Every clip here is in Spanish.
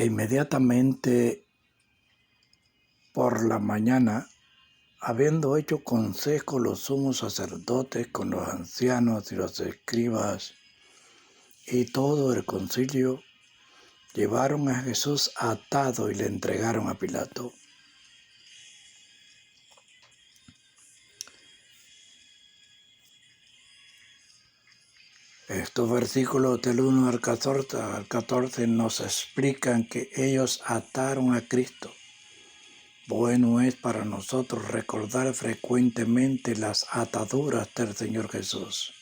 E inmediatamente por la mañana, habiendo hecho consejo los sumos sacerdotes con los ancianos y los escribas y todo el concilio, llevaron a Jesús atado y le entregaron a Pilato. Estos versículos del 1 al 14 nos explican que ellos ataron a Cristo. Bueno es para nosotros recordar frecuentemente las ataduras del Señor Jesús.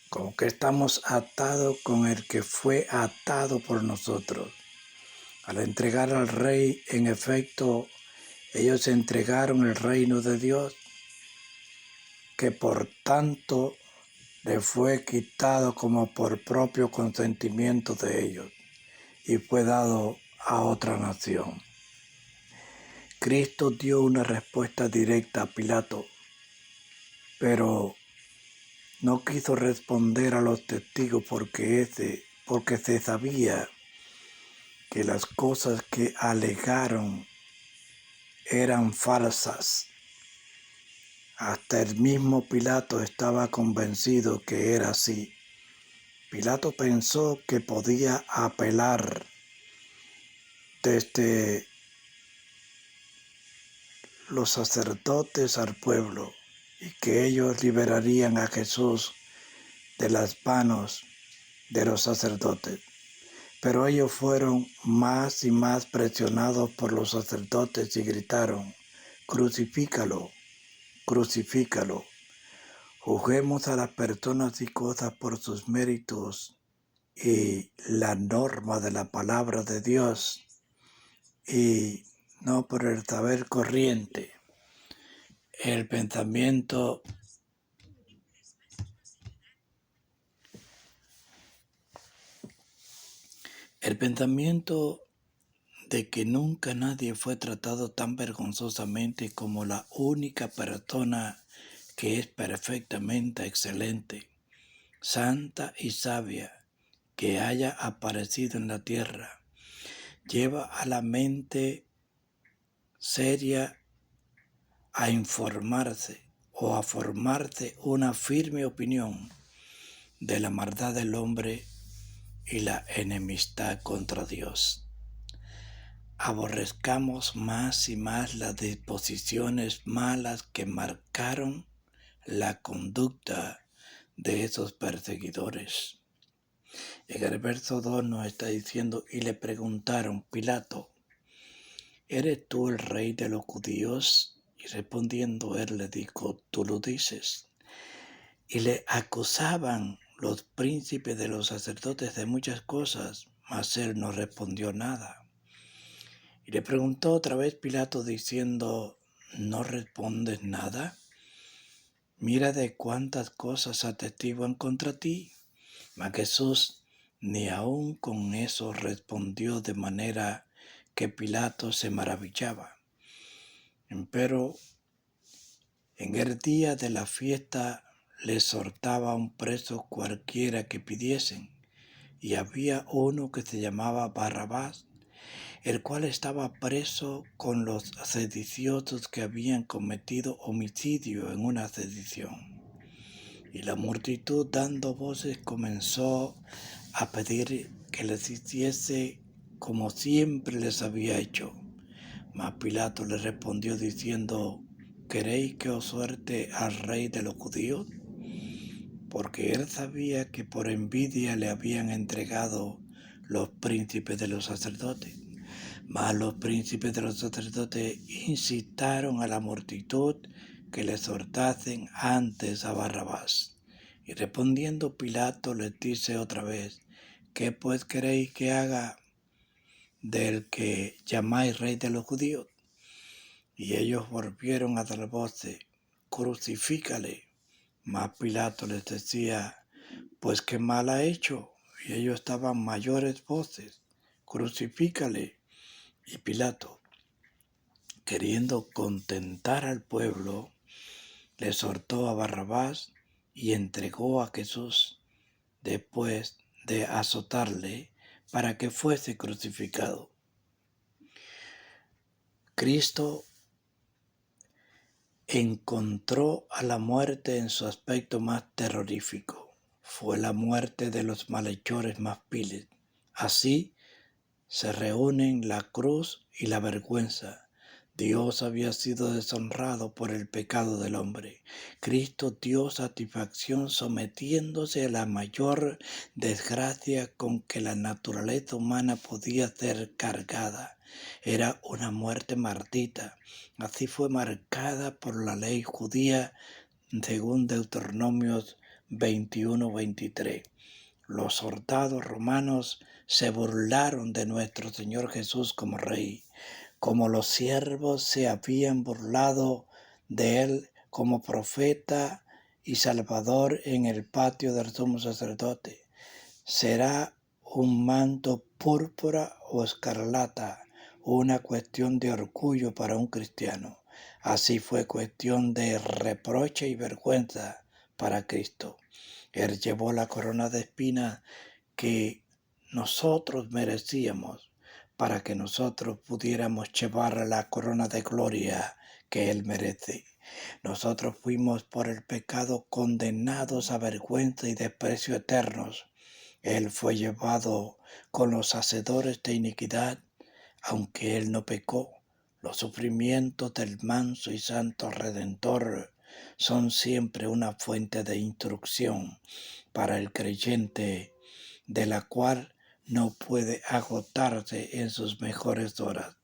Como que estamos atados con el que fue atado por nosotros. Al entregar al Rey, en efecto, ellos entregaron el reino de Dios, que por tanto le fue quitado como por propio consentimiento de ellos y fue dado a otra nación. Cristo dio una respuesta directa a Pilato, pero no quiso responder a los testigos porque se sabía que las cosas que alegaron eran falsas. Hasta el mismo Pilato estaba convencido que era así. Pilato pensó que podía apelar desde los sacerdotes al pueblo y que ellos liberarían a Jesús de las manos de los sacerdotes. Pero ellos fueron más y más presionados por los sacerdotes y gritaron: «Crucifícalo, crucifícalo». Juzguemos a las personas y cosas por sus méritos y la norma de la palabra de Dios y no por el saber corriente. El pensamiento de que nunca nadie fue tratado tan vergonzosamente como la única persona que es perfectamente excelente, santa y sabia que haya aparecido en la tierra, lleva a la mente seria a informarse o a formarse una firme opinión de la maldad del hombre y la enemistad contra Dios. Aborrezcamos más y más las disposiciones malas que marcaron la conducta de esos perseguidores. En el verso 2 nos está diciendo: y le preguntaron: Pilato, ¿eres tú el rey de los judíos? Y respondiendo él le dijo: tú lo dices. Y le acusaban los príncipes de los sacerdotes de muchas cosas, mas él no respondió nada. Y le preguntó otra vez Pilato diciendo: ¿no respondes nada? Mira de cuántas cosas atestiguan contra ti. Mas Jesús ni aun con eso respondió, de manera que Pilato se maravillaba. Empero en el día de la fiesta les soltaba un preso cualquiera que pidiesen, y había uno que se llamaba Barrabás, el cual estaba preso con los sediciosos que habían cometido homicidio en una sedición. Y la multitud, dando voces, comenzó a pedir que les hiciese como siempre les había hecho. Mas Pilato le respondió diciendo: ¿queréis que os suelte al rey de los judíos? Porque él sabía que por envidia le habían entregado los príncipes de los sacerdotes. Mas los príncipes de los sacerdotes incitaron a la multitud que le soltasen antes a Barrabás. Y respondiendo Pilato les dice otra vez: ¿qué pues queréis que haga del que llamáis rey de los judíos? Y ellos volvieron a dar voces: crucifícale. Mas Pilato les decía: pues qué mal ha hecho. Y ellos daban mayores voces: crucifícale. Y Pilato, queriendo contentar al pueblo, le soltó a Barrabás y entregó a Jesús. Después de azotarle, para que fuese crucificado. Cristo encontró a la muerte en su aspecto más terrorífico. Fue la muerte de los malhechores más viles. Así se reúnen la cruz y la vergüenza. Dios había sido deshonrado por el pecado del hombre. Cristo dio satisfacción sometiéndose a la mayor desgracia con que la naturaleza humana podía ser cargada. Era una muerte maldita. Así fue marcada por la ley judía según Deuteronomios 21-23. Los soldados romanos se burlaron de nuestro Señor Jesús como Rey, como los siervos se habían burlado de Él como profeta y Salvador en el patio del sumo sacerdote. ¿Será un manto púrpura o escarlata una cuestión de orgullo para un cristiano? Así fue cuestión de reproche y vergüenza para Cristo. Él llevó la corona de espinas que nosotros merecíamos para que nosotros pudiéramos llevar la corona de gloria que Él merece. Nosotros fuimos por el pecado condenados a vergüenza y desprecio eternos. Él fue llevado con los hacedores de iniquidad, aunque Él no pecó. Los sufrimientos del manso y santo Redentor son siempre una fuente de instrucción para el creyente, de la cual no puede agotarse en sus mejores horas.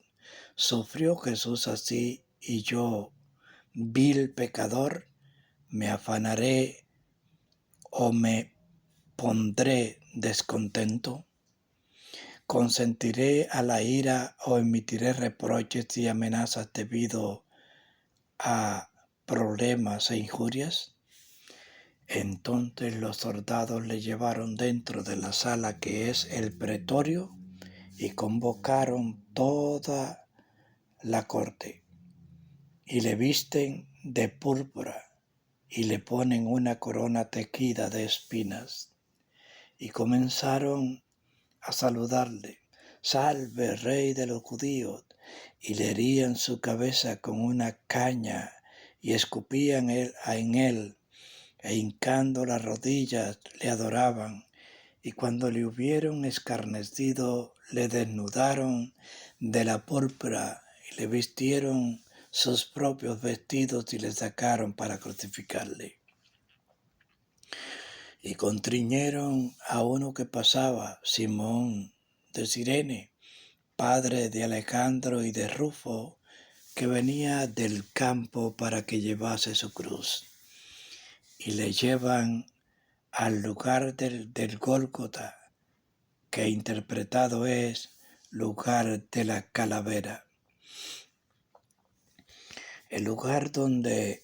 ¿Sufrió Jesús así y yo, vil pecador, me afanaré o me pondré descontento? ¿Consentiré a la ira o emitiré reproches y amenazas debido a problemas e injurias? Entonces los soldados le llevaron dentro de la sala que es el pretorio y convocaron toda la corte y le visten de púrpura y le ponen una corona tejida de espinas y comenzaron a saludarle: «Salve, Rey de los judíos», y le herían su cabeza con una caña y escupían en él, e hincando las rodillas le adoraban, y cuando le hubieron escarnecido le desnudaron de la púrpura y le vistieron sus propios vestidos y le sacaron para crucificarle. Y constriñeron a uno que pasaba, Simón de Cirene, padre de Alejandro y de Rufo, que venía del campo para que llevase su cruz. Y le llevan al lugar del Gólgota, que interpretado es lugar de la calavera. El lugar donde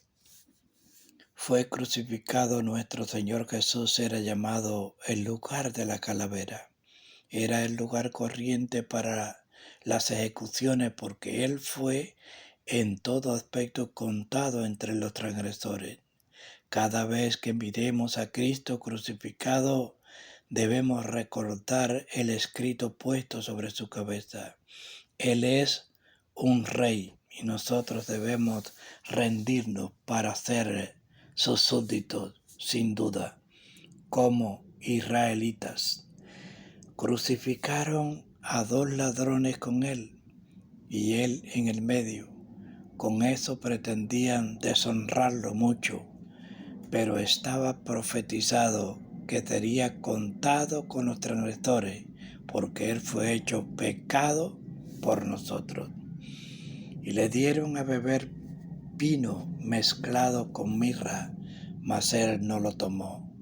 fue crucificado nuestro Señor Jesús era llamado el lugar de la calavera. Era el lugar corriente para las ejecuciones porque Él fue en todo aspecto contado entre los transgresores. Cada vez que miremos a Cristo crucificado, debemos recordar el escrito puesto sobre su cabeza. Él es un rey y nosotros debemos rendirnos para ser sus súbditos, sin duda, como israelitas. Crucificaron a 2 ladrones con él y él en el medio. Con eso pretendían deshonrarlo mucho, pero estaba profetizado que sería contado con los transgresores, porque él fue hecho pecado por nosotros. Y le dieron a beber vino mezclado con mirra, mas él no lo tomó.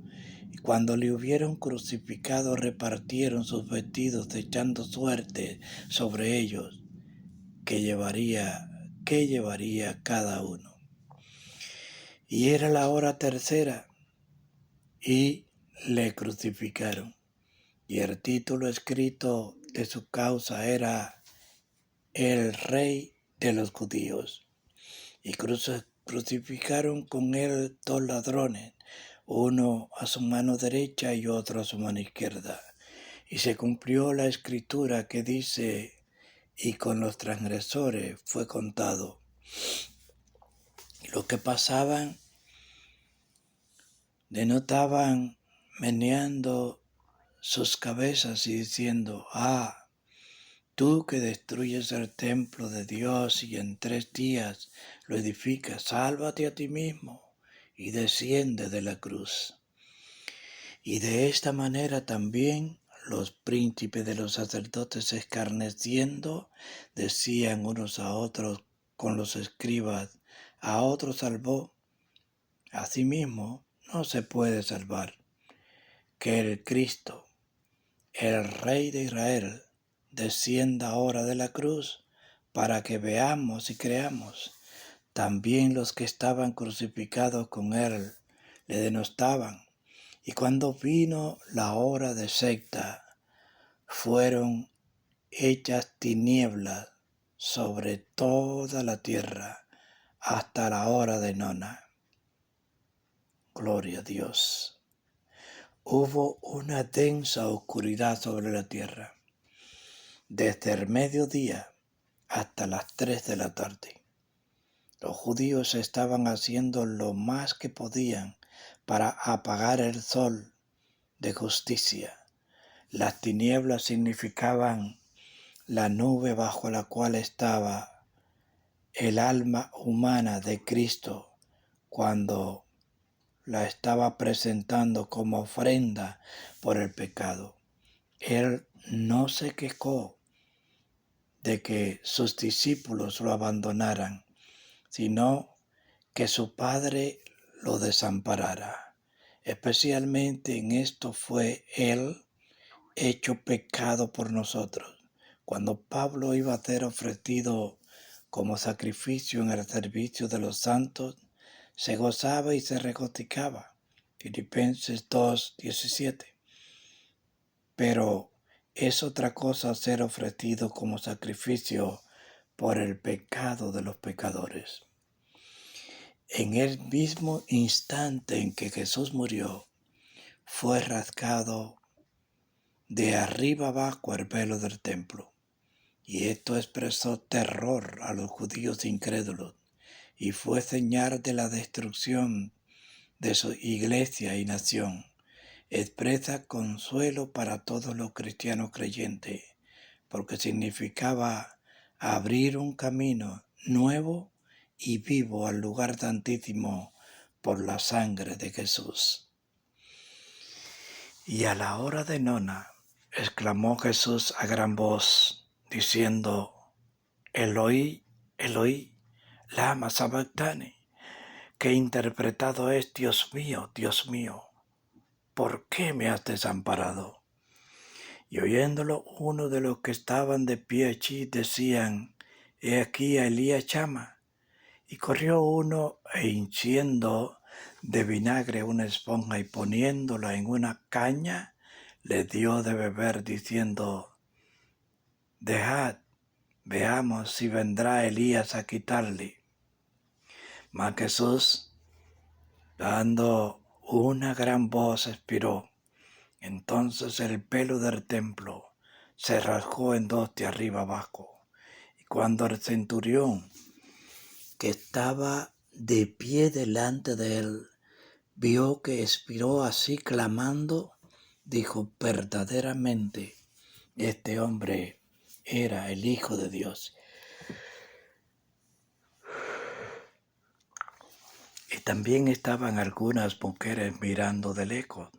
Y cuando le hubieron crucificado, repartieron sus vestidos, echando suerte sobre ellos, que llevaría cada uno. Y era la hora tercera, y le crucificaron. Y el título escrito de su causa era El Rey de los Judíos. Y crucificaron con él 2 ladrones, uno a su mano derecha y otro a su mano izquierda. Y se cumplió la escritura que dice, y con los transgresores fue contado. Y los que pasaban denotaban meneando sus cabezas y diciendo, tú que destruyes el templo de Dios y en 3 días lo edificas, sálvate a ti mismo y desciende de la cruz. Y de esta manera también los príncipes de los sacerdotes, escarneciendo, decían unos a otros con los escribas, a otro salvó, a sí mismo no se puede salvar. Que el Cristo, el Rey de Israel, descienda ahora de la cruz para que veamos y creamos. También los que estaban crucificados con él le denostaban. Y cuando vino la hora de secta, fueron hechas tinieblas sobre toda la tierra hasta la hora de nona. Gloria a Dios. Hubo una densa oscuridad sobre la tierra, desde el mediodía hasta las 3 de la tarde. Los judíos estaban haciendo lo más que podían para apagar el sol de justicia. Las tinieblas significaban la nube bajo la cual estaba el alma humana de Cristo cuando la estaba presentando como ofrenda por el pecado. Él no se quejó de que sus discípulos lo abandonaran, sino que su Padre lo desamparara. Especialmente en esto fue Él hecho pecado por nosotros. Cuando Pablo iba a ser ofrecido como sacrificio en el servicio de los santos, se gozaba y se regocijaba. Filipenses 2:17. Pero es otra cosa ser ofrecido como sacrificio por el pecado de los pecadores. En el mismo instante en que Jesús murió, fue rasgado de arriba abajo el velo del templo. Y esto expresó terror a los judíos incrédulos y fue señal de la destrucción de su iglesia y nación. Expresa consuelo para todos los cristianos creyentes, porque significaba abrir un camino nuevo y vivo al lugar santísimo por la sangre de Jesús. Y a la hora de nona, exclamó Jesús a gran voz, diciendo, Eloi, Eloi, lama sabactani, que interpretado es, Dios mío, ¿por qué me has desamparado? Y oyéndolo, uno de los que estaban de pie allí decían, he aquí a Elías llama. Y corrió uno e hinchiendo de vinagre una esponja y poniéndola en una caña, le dio de beber diciendo, dejad, veamos si vendrá Elías a quitarle. Mas Jesús, dando una gran voz, expiró. Entonces el velo del templo se rasgó en 2 de arriba abajo. Y cuando el centurión, que estaba de pie delante de él, vio que expiró así clamando, dijo, verdaderamente, este hombre era el Hijo de Dios. Y también estaban algunas mujeres mirando de lejos,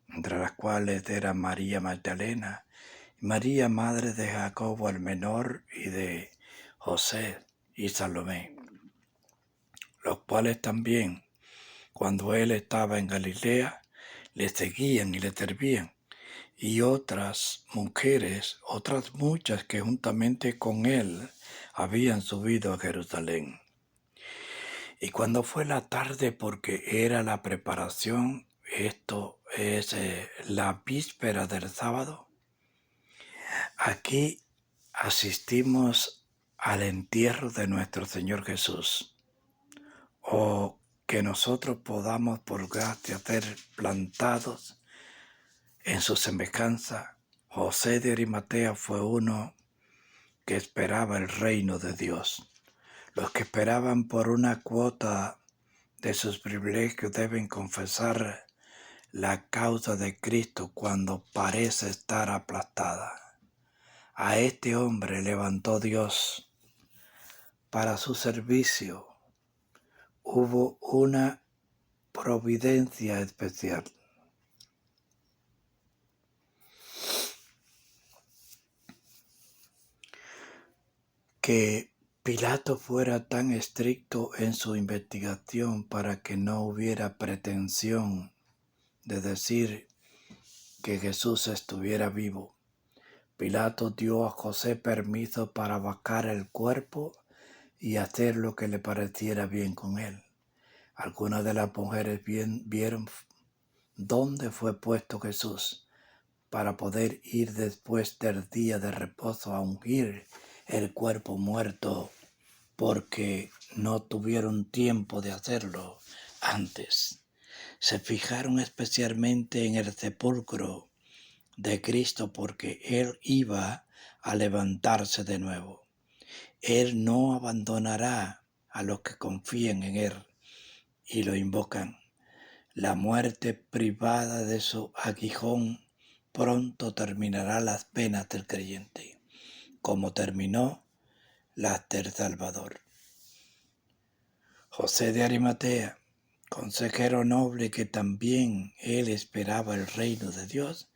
entre las cuales era María Magdalena, y María, madre de Jacobo el menor, y de José y Salomé, los cuales también, cuando él estaba en Galilea, le seguían y le servían. Y otras mujeres, otras muchas que juntamente con él habían subido a Jerusalén. Y cuando fue la tarde, porque era la preparación, esto es la víspera del sábado, aquí asistimos al entierro de nuestro Señor Jesús, o que nosotros podamos por gracia ser plantados en su semejanza, José de Arimatea fue uno que esperaba el reino de Dios. Los que esperaban por una cuota de sus privilegios deben confesar la causa de Cristo cuando parece estar aplastada. A este hombre levantó Dios para su servicio. Hubo una providencia especial. Que Pilato fuera tan estricto en su investigación para que no hubiera pretensión de decir que Jesús estuviera vivo. Pilato dio a José permiso para vacar el cuerpo y hacer lo que le pareciera bien con él. Algunas de las mujeres vieron dónde fue puesto Jesús para poder ir después del día de reposo a ungir el cuerpo muerto, porque no tuvieron tiempo de hacerlo antes. Se fijaron especialmente en el sepulcro de Cristo porque Él iba a levantarse de nuevo. Él no abandonará a los que confían en Él y lo invocan. La muerte privada de su aguijón pronto terminará las penas del creyente, como terminó las del Salvador. José de Arimatea, consejero noble que también él esperaba el reino de Dios,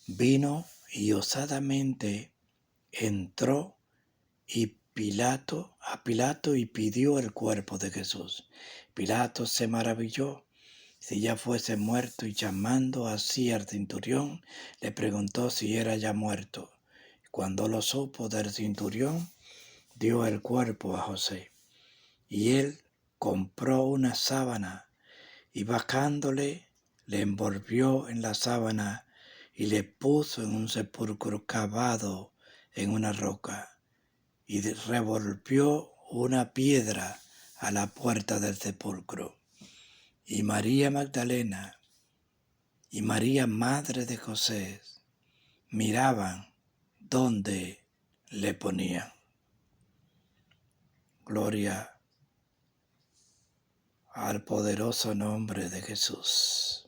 vino y osadamente entró a Pilato y pidió el cuerpo de Jesús. Pilato se maravilló si ya fuese muerto y llamando así al centurión le preguntó si era ya muerto. Cuando lo supo del centurión, dio el cuerpo a José y él compró una sábana y bajándole le envolvió en la sábana y le puso en un sepulcro cavado en una roca y revolvió una piedra a la puerta del sepulcro. Y María Magdalena y María, madre de José, miraban dónde le ponían. Gloria al poderoso nombre de Jesús.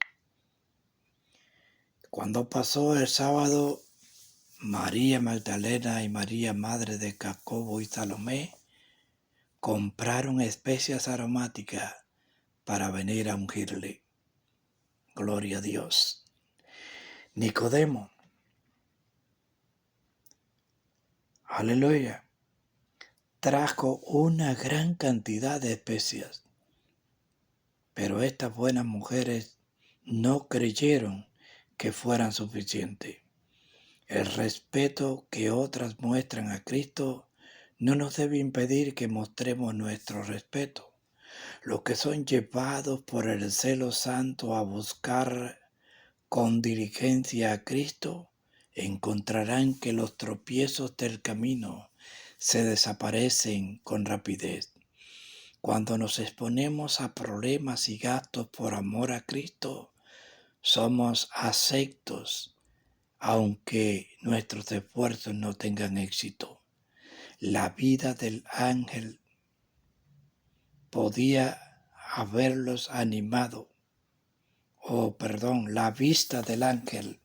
Cuando pasó el sábado, María Magdalena y María, madre de Jacobo y Salomé, compraron especias aromáticas para venir a ungirle. Gloria a Dios. Nicodemo, aleluya, trajo una gran cantidad de especias, pero estas buenas mujeres no creyeron que fueran suficientes. El respeto que otras muestran a Cristo no nos debe impedir que mostremos nuestro respeto. Los que son llevados por el celo santo a buscar con diligencia a Cristo, encontrarán que los tropiezos del camino se desaparecen con rapidez. Cuando nos exponemos a problemas y gastos por amor a Cristo, somos aceptos, aunque nuestros esfuerzos no tengan éxito. La vida del ángel podía haberlos animado, la vista del ángel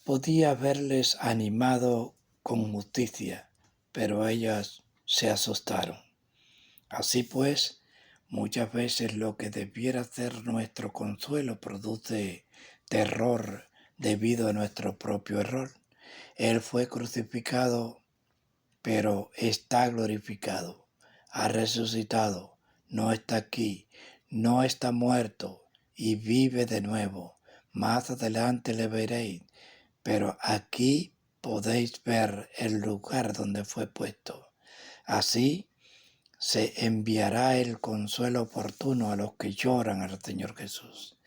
podía haberles animado con justicia, pero ellas se asustaron. Así pues, muchas veces lo que debiera ser nuestro consuelo produce terror debido a nuestro propio error. Él fue crucificado, pero está glorificado. Ha resucitado, no está aquí, no está muerto y vive de nuevo. Más adelante le veréis, pero aquí podéis ver el lugar donde fue puesto. Así se enviará el consuelo oportuno a los que lloran al Señor Jesús.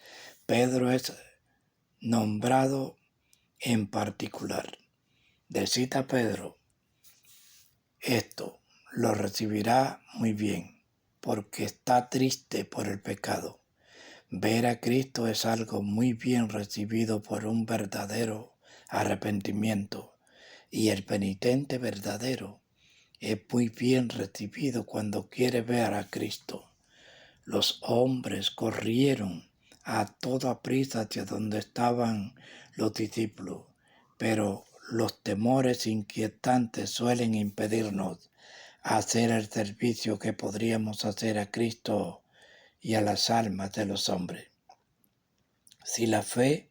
Pedro es nombrado en particular. De cita Pedro, esto lo recibirá muy bien, porque está triste por el pecado. Ver a Cristo es algo muy bien recibido por un verdadero arrepentimiento, y el penitente verdadero es muy bien recibido cuando quiere ver a Cristo. Los hombres corrieron a toda prisa hacia donde estaban los discípulos, pero los temores inquietantes suelen impedirnos hacer el servicio que podríamos hacer a Cristo y a las almas de los hombres, si la fe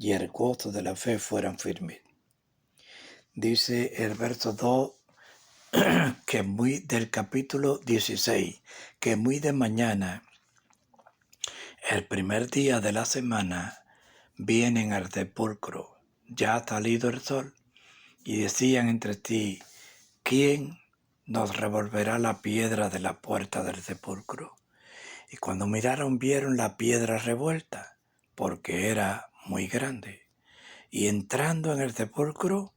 y el gozo de la fe fueran firmes. Dice el verso 2 que del capítulo 16, que muy de mañana, el primer día de la semana, vienen al sepulcro, ya ha salido el sol, y decían entre sí, ¿quién nos revolverá la piedra de la puerta del sepulcro? Y cuando miraron vieron la piedra revuelta, porque era muy grande. Y entrando en el sepulcro,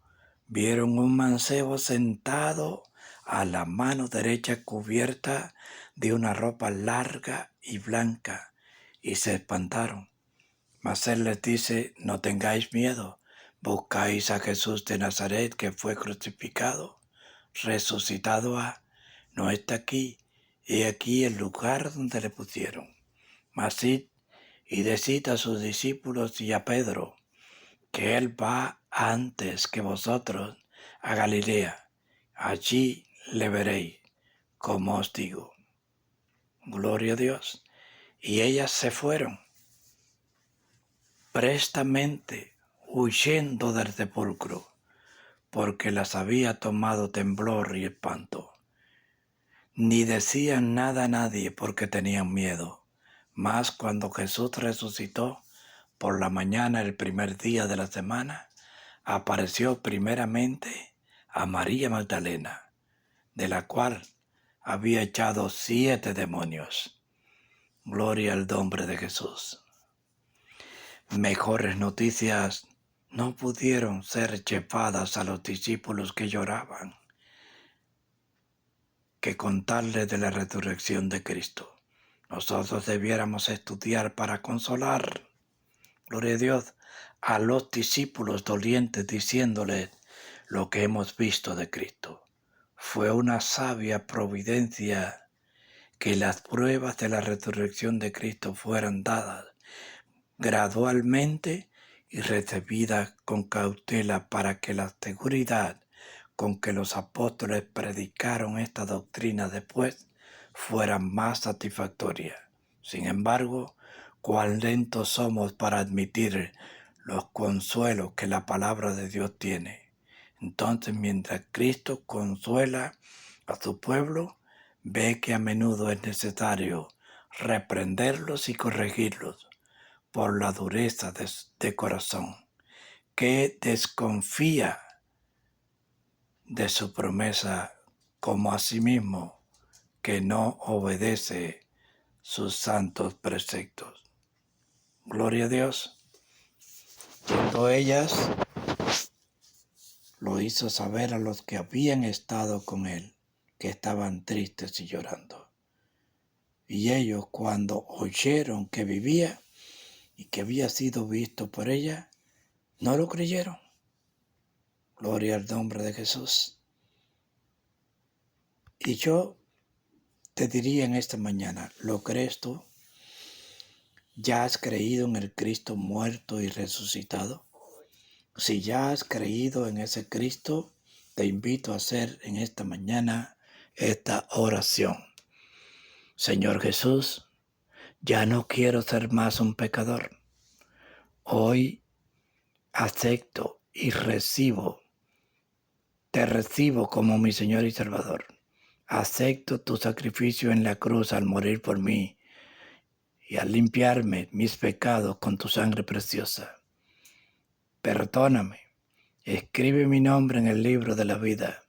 vieron un mancebo sentado a la mano derecha cubierta de una ropa larga y blanca, y se espantaron. Mas él les dice, no tengáis miedo, buscáis a Jesús de Nazaret que fue crucificado, resucitado no está aquí, he aquí el lugar donde le pusieron. Mas id y decid a sus discípulos y a Pedro, que él va antes que vosotros a Galilea. Allí le veréis, como os digo. Gloria a Dios. Y ellas se fueron prestamente, huyendo del sepulcro, porque las había tomado temblor y espanto. Ni decían nada a nadie porque tenían miedo. Mas cuando Jesús resucitó por la mañana el primer día de la semana, apareció primeramente a María Magdalena, de la cual había echado 7 demonios. Gloria al nombre de Jesús. Mejores noticias no pudieron ser llevadas a los discípulos que lloraban que contarles de la resurrección de Cristo. Nosotros debiéramos estudiar para consolar, gloria a Dios, a los discípulos dolientes diciéndoles lo que hemos visto de Cristo. Fue una sabia providencia que las pruebas de la resurrección de Cristo fueran dadas gradualmente y recibidas con cautela para que la seguridad con que los apóstoles predicaron esta doctrina después fuera más satisfactoria. Sin embargo, cuán lentos somos para admitir los consuelos que la palabra de Dios tiene. Entonces, mientras Cristo consuela a su pueblo, ve que a menudo es necesario reprenderlos y corregirlos por la dureza de corazón, que desconfía de su promesa, como asimismo que no obedece sus santos preceptos. Gloria a Dios. Yendo ellas, lo hizo saber a los que habían estado con él, que estaban tristes y llorando. Y ellos, cuando oyeron que vivía y que había sido visto por ella, no lo creyeron. Gloria al nombre de Jesús. Y yo te diría en esta mañana, ¿lo crees tú? ¿Ya has creído en el Cristo muerto y resucitado? Si ya has creído en ese Cristo, te invito a hacer en esta mañana esta oración. Señor Jesús, ya no quiero ser más un pecador. Hoy acepto y te recibo como mi Señor y Salvador. Acepto tu sacrificio en la cruz al morir por mí y al limpiarme mis pecados con tu sangre preciosa. Perdóname, escribe mi nombre en el libro de la vida,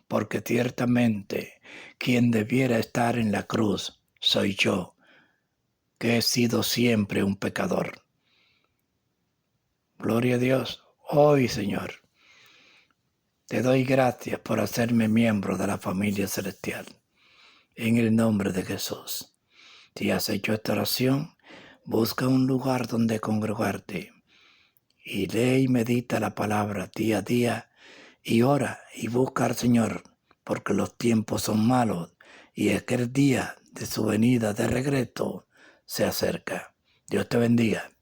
porque ciertamente quien debiera estar en la cruz soy yo, que he sido siempre un pecador. Gloria a Dios. Hoy, Señor, te doy gracias por hacerme miembro de la familia celestial. En el nombre de Jesús. Si has hecho esta oración, busca un lugar donde congregarte y lee y medita la palabra día a día y ora y busca al Señor, porque los tiempos son malos y aquel día de su venida de regreso se acerca. Dios te bendiga.